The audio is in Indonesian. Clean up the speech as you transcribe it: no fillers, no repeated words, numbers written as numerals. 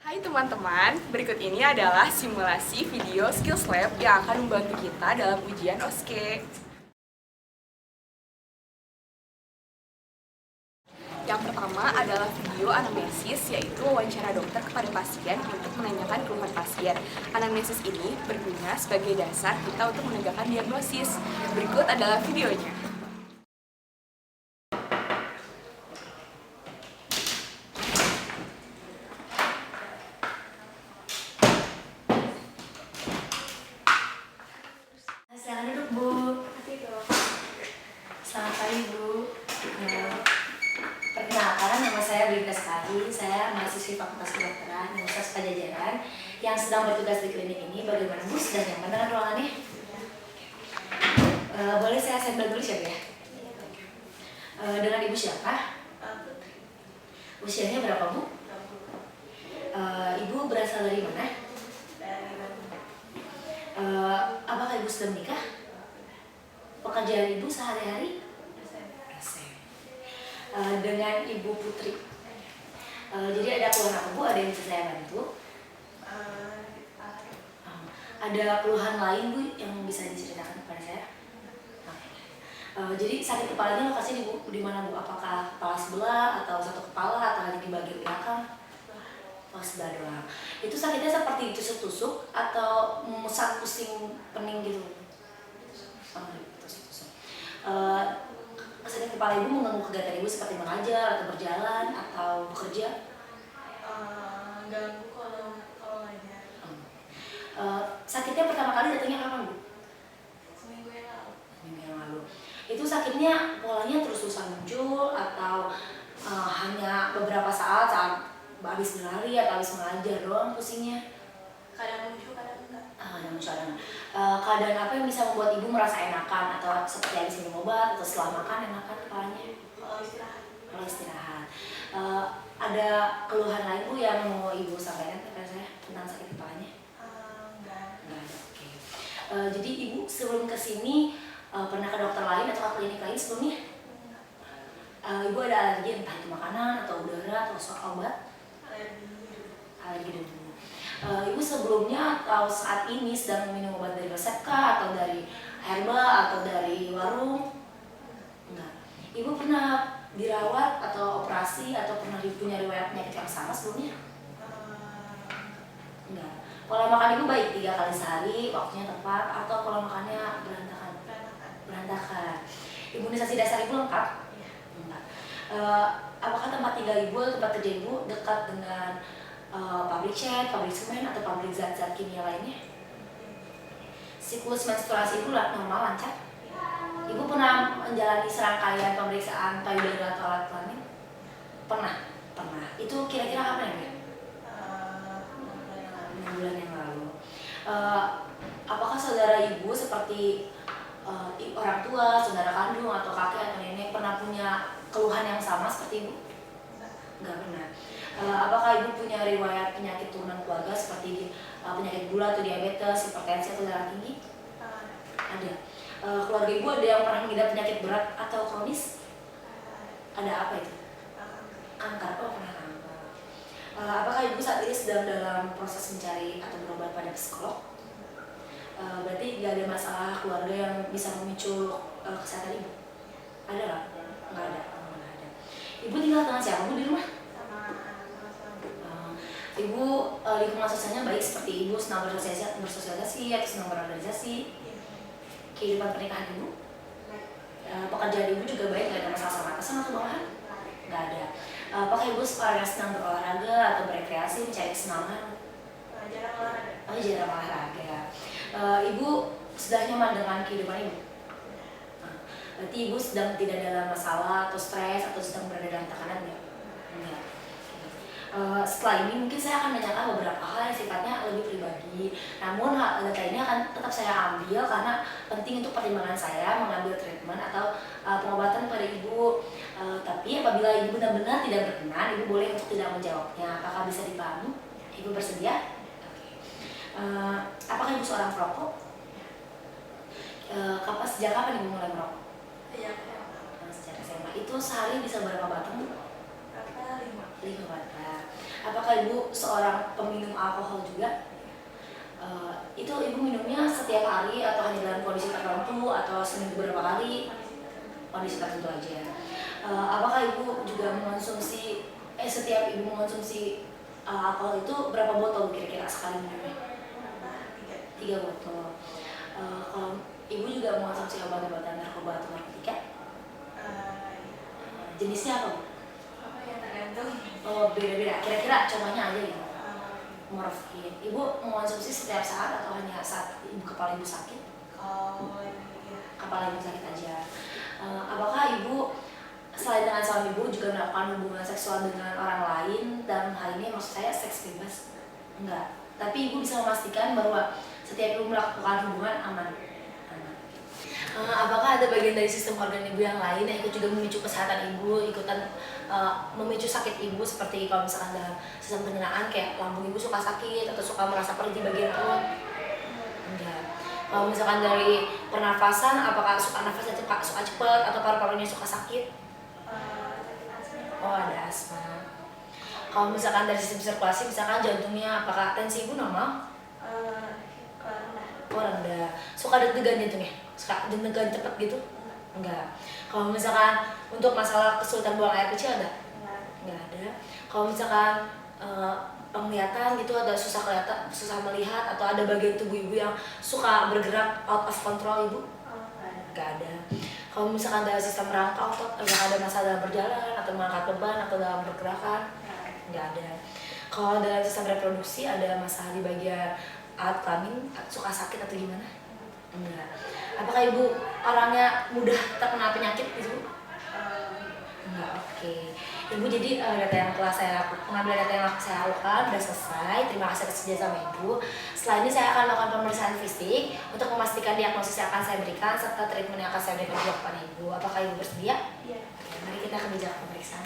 Hai teman-teman, berikut ini adalah simulasi video Skills Lab yang akan membantu kita dalam ujian OSCE. Yang pertama adalah video anamnesis, yaitu wawancara dokter kepada pasien untuk menanyakan keluhan pasien. Anamnesis ini berguna sebagai dasar kita untuk menegakkan diagnosis. Berikut adalah videonya. Silakan duduk, Bu. Selamat pagi, Bu. Perkenalkan, nama saya Brinda Sekali. Saya mahasiswi Fakultas Kedokteran Universitas Padjadjaran yang sedang bertugas di klinik ini. Bagaimana, Bu? Sudah nyaman dengan ruangannya? Boleh saya sampel dulu siapa ya? Dengan Ibu siapa? Usianya berapa, Bu? Ibu berasal dari mana? Apakah Ibu sudah menikah? Pekerjaan Ibu sehari-hari? Dengan Ibu Putri. Jadi ada keluhan apa, Bu? Ada yang bisa saya bantu? Ada keluhan lain, Bu, yang bisa diceritakan kepada saya? Jadi sakit kepalanya lokasinya di mana, Bu? Apakah kepala sebelah atau satu kepala atau hanya di bagian belakang? Oh, sebelah doang. Itu sakitnya seperti tusuk-tusuk atau musat, pusing, pening gitu? Tusuk-tusuk. Sakit kepala Ibu mengganggu kegiatan Ibu seperti mengajar atau berjalan atau bekerja? Ganggu kalau ngajar. Sakitnya pertama kali datangnya kapan, Bu? Seminggu yang lalu. Seminggu yang lalu. Itu sakitnya polanya terus-terusan muncul atau hanya beberapa saat habis berlari atau habis mengajar doang pusingnya? Kadang muncul, kadang enggak. Keadaan apa yang bisa membuat Ibu merasa enakan atau seperti habis minum obat atau setelah makan enakan kepalanya? Kalau istirahat. Kalau istirahat. Ada keluhan lain, Bu, yang mau Ibu sampaikan kepada saya tentang sakit kepalanya? Enggak. Enggak ada, oke. Jadi Ibu sebelum kesini pernah ke dokter lain atau ke klinik lain sebelumnya? Ibu ada alergi entah itu makanan atau udara atau obat? Alergi debu. Ibu sebelumnya atau saat ini sedang minum obat dari resep kah atau dari herbal atau dari warung? Enggak. Ibu pernah dirawat atau operasi atau pernah punya riwayat penyakit yang sama sebelumnya? Enggak. Pola makan Ibu baik 3 kali sehari, waktunya tepat, atau pola makannya berantakan? Berantakan. Imunisasi dasar Ibu lengkap? Lengkap. Apakah tempat tinggal Ibu atau tempat kerja Ibu dekat dengan pabrik cat, pabrik semen, atau pabrik zat-zat kimia lainnya? Siklus menstruasi Ibu normal, lancar? Ibu pernah menjalani serangkaian pemeriksaan payudara atau alat kelamin? Pernah? Pernah. Itu kira-kira kapan ya, Bu? 6 bulan yang lalu. Apakah saudara Ibu seperti orang tua, saudara kandung, atau kakek atau nenek pernah punya keluhan yang sama seperti Ibu? Enggak pernah. Apakah Ibu punya riwayat penyakit turunan keluarga seperti penyakit gula atau diabetes, hipertensi atau darah tinggi? Ada. Keluarga Ibu ada yang pernah mengidap penyakit berat atau kronis? Ada apa itu? Kanker. Oh, pernah kanker. Apakah Ibu saat ini sedang dalam proses mencari atau berobat pada psikolog? Berarti nggak ada masalah keluarga yang bisa memicu kesehatan Ibu? Ada nggak? Nggak ada. Nggak ada. Ibu tinggal dengan siapa, Bu, di rumah? Ibu lingkungan sosialnya baik seperti Ibu senang bersosialisasi atau senang berorganisasi? Kehidupan pernikahan Ibu? Pekerjaan Ibu juga baik, nggak ada masalah sama atasan atau bawahan? Nggak ada. Apakah Ibu orang yang senang berolahraga atau berekreasi, mencari kesenangan? Jarang olahraga. Oh, jarang olahraga. Ibu sudah nyaman dengan kehidupan Ibu? Berarti Ibu sedang tidak dalam masalah atau stres atau sedang berada dalam tekanan ya? Enggak. Setelah ini mungkin saya akan menanyakan beberapa hal yang sifatnya lebih pribadi. Namun data ini akan tetap saya ambil karena penting untuk pertimbangan saya mengambil treatment atau pengobatan pada Ibu. Tapi apabila Ibu benar-benar tidak berkenan, Ibu boleh untuk tidak menjawabnya. Apakah bisa dipahami? Ibu bersedia? Apakah Ibu seorang perokok? Sejak kapan Ibu mulai merokok? Iya. Sejak SMA. Itu sehari bisa berapa batang? Berapa? 5. 5 watt. Apakah ibu seorang peminum alkohol juga? Itu ibu minumnya setiap hari atau hanya dalam kondisi tertentu atau seminggu berapa kali? Kondisi tertentu aja. Apakah ibu juga mengonsumsi setiap ibu mengonsumsi alkohol itu berapa botol kira-kira sekali minumnya? 3 botol. Kalau ibu juga mengonsumsi obat-obatan narkoba atau narkotika? Jenisnya apa, Bu? Apa ya, tergantung. Oh, beda-beda. Kira-kira contohnya aja ya. Morfin. Ibu mengonsumsi setiap saat atau hanya saat kepala ibu sakit? Kalau ya, Kepala ibu sakit aja. Apakah ibu selain dengan suami ibu juga melakukan hubungan seksual dengan orang lain? Dalam hal ini maksud saya seks bebas? Enggak. Tapi ibu bisa memastikan bahwa setiap ibu melakukan hubungan aman. Apakah ada bagian dari sistem organ ibu yang lain yang ikut juga memicu kesehatan ibu, ikutan memicu sakit ibu, seperti kalau misalkan dalam sistem pencernaan kayak lambung ibu suka sakit atau suka merasa perih di bagian perut? Enggak. Kalau misalkan dari pernafasan, apakah suka nafasnya suka cepat atau paru-parunya suka sakit? sakit asma. Oh, ada asma. Kalau misalkan dari sistem sirkulasi, misalkan jantungnya, apakah tensi ibu normal? Rendah. Oh, rendah. Suka deg-degan jantungnya? Suka deg-degan cepet gitu? Enggak. Kalau misalkan untuk masalah kesulitan buang air kecil ada? Enggak ada. Kalau misalkan penglihatan gitu, ada susah kelihatan, susah melihat, atau ada bagian tubuh ibu yang suka bergerak out of control ibu? Enggak ada. Kalau misalkan dalam sistem rangka otot, enggak ada masalah dalam berjalan atau mengangkat beban atau dalam pergerakan? Enggak ada. Kalau dalam sistem reproduksi ada masalah di bagian alat kelamin, suka sakit atau gimana? Enggak. Apakah ibu orangnya mudah terkena penyakit ibu? Enggak, oke. Ibu, jadi pengambilan data yang saya lakukan sudah selesai. Terima kasih atas kerja sama ibu. Setelah ini saya akan melakukan pemeriksaan fisik untuk memastikan diagnosis yang akan saya berikan serta treatment yang akan saya berikan kepada ibu. Apakah ibu bersedia? Iya. Oke, mari kita ke meja pemeriksaan.